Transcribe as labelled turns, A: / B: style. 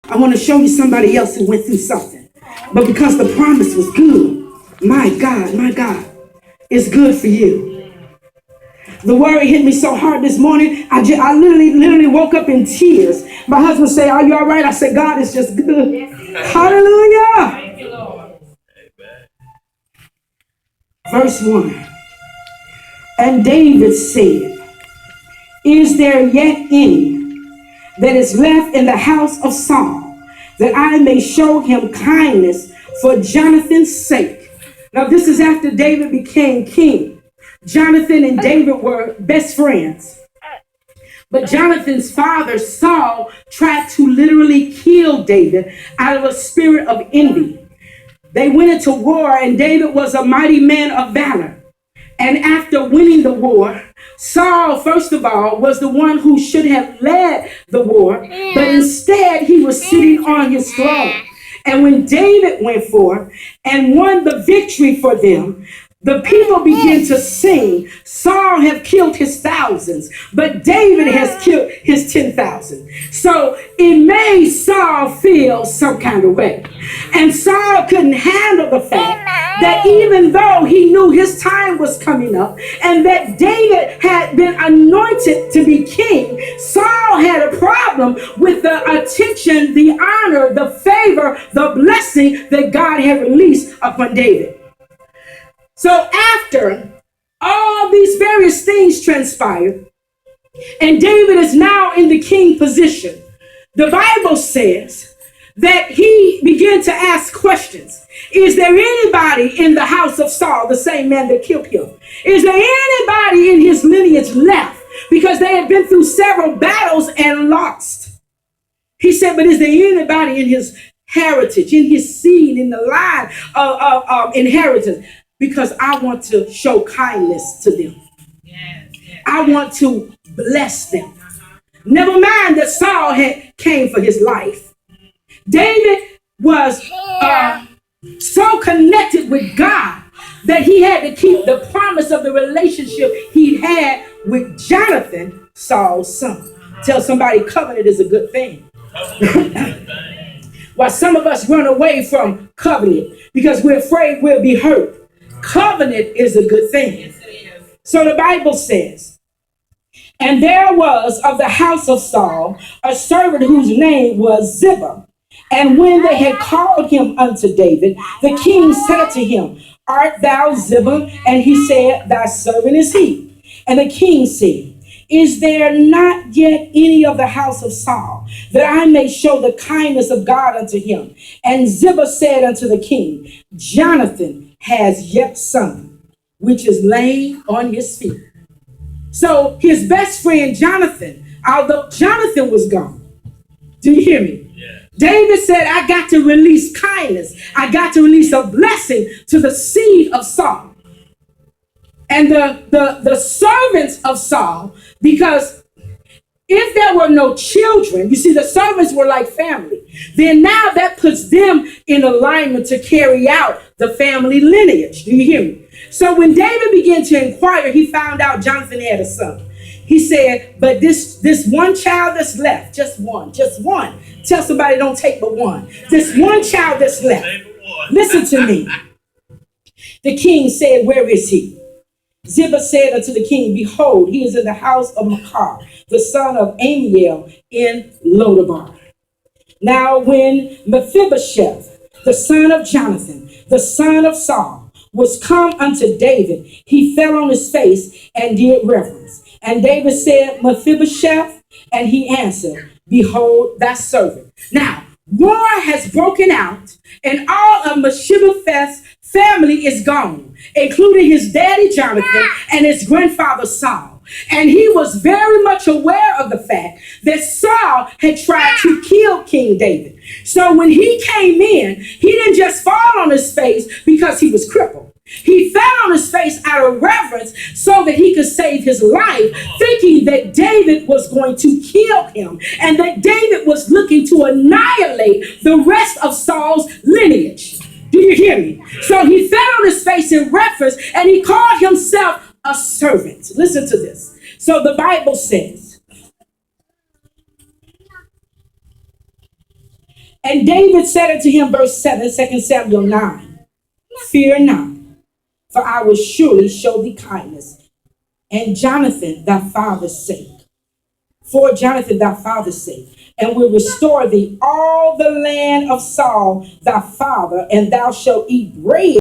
A: I want to show you somebody else who went through something. But because the promise was good, my God, it's good for you. The word hit me so hard this morning, I literally woke up in tears. My husband said, "Are you all right?" I said, "God is just good." Hallelujah. Thank you, Lord. Verse 1. And David said, "Is there yet any that is left in the house of Saul, that I may show him kindness for Jonathan's sake?" Now this is after David became king. Jonathan and David were best friends. But Jonathan's father, Saul, tried to literally kill David out of a spirit of envy. They went into war, and David was a mighty man of valor. And after winning the war, Saul, first of all, was the one who should have led the war, but instead he was sitting on his throne. And when David went forth and won the victory for them, the people began to sing, "Saul have killed his thousands, but David has killed his 10,000. So it made Saul feel some kind of way. And Saul couldn't handle the fact that even though he knew his time was coming up and that David had been anointed to be king, Saul had a problem with the attention, the honor, the favor, the blessing that God had released upon David. So after all these various things transpired, and David is now in the king position, the Bible says that he began to ask questions. Is there anybody in the house of Saul, the same man that killed him? Is there anybody in his lineage left? Because they had been through several battles and lost. He said, but is there anybody in his heritage, in his seed, in the line of inheritance? Because I want to show kindness to them. I want to bless them. Never mind that Saul had came for his life. David was so connected with God that he had to keep the promise of the relationship he had with Jonathan, Saul's son. Tell somebody covenant is a good thing. While some of us run away from covenant because we're afraid we'll be hurt, covenant is a good thing. So the Bible says, and there was of the house of Saul a servant whose name was Ziba. And when they had called him unto David, the king said to him, Art thou Ziba? And he said, Thy servant is he. And the king said, Is there not yet any of the house of Saul, that I may show the kindness of God unto him? And Ziba said unto the king, Jonathan has yet son, which is laid on his feet. So his best friend Jonathan, although Jonathan was gone, do you hear me? Yeah. David said, I got to release kindness. I got to release a blessing to the seed of Saul. And the servants of Saul, because if there were no children, you see, the servants were like family. Then now that puts them in alignment to carry out the family lineage. Do you hear me? So when David began to inquire, he found out Jonathan had a son. He said, but this one child that's left, just one. Tell somebody don't take but one. This one child that's left. Listen to me. The king said, where is he? Ziba said unto the king, Behold, he is in the house of Machir, the son of Amiel in Lodabar. Now when Mephibosheth, the son of Jonathan, the son of Saul, was come unto David, he fell on his face and did reverence. And David said, Mephibosheth, and he answered, Behold, thy servant. Now, war has broken out, and all of Mephibosheth's family is gone, including his daddy Jonathan and his grandfather Saul. And he was very much aware of the fact that Saul had tried to kill King David. So when he came in, he didn't just fall on his face because he was crippled. He fell on his face out of reverence so that he could save his life, thinking that David was going to kill him and that David was looking to annihilate the rest of Saul's lineage. Do you hear me? So he fell on his face in reverence and he called himself a servant. Listen to this. So the Bible says, And David said unto him, verse 7, 2 Samuel 9, fear not, for I will surely show thee kindness, and Jonathan thy father's sake. For Jonathan thy father's sake, and will restore thee all the land of Saul thy father, and thou shalt eat bread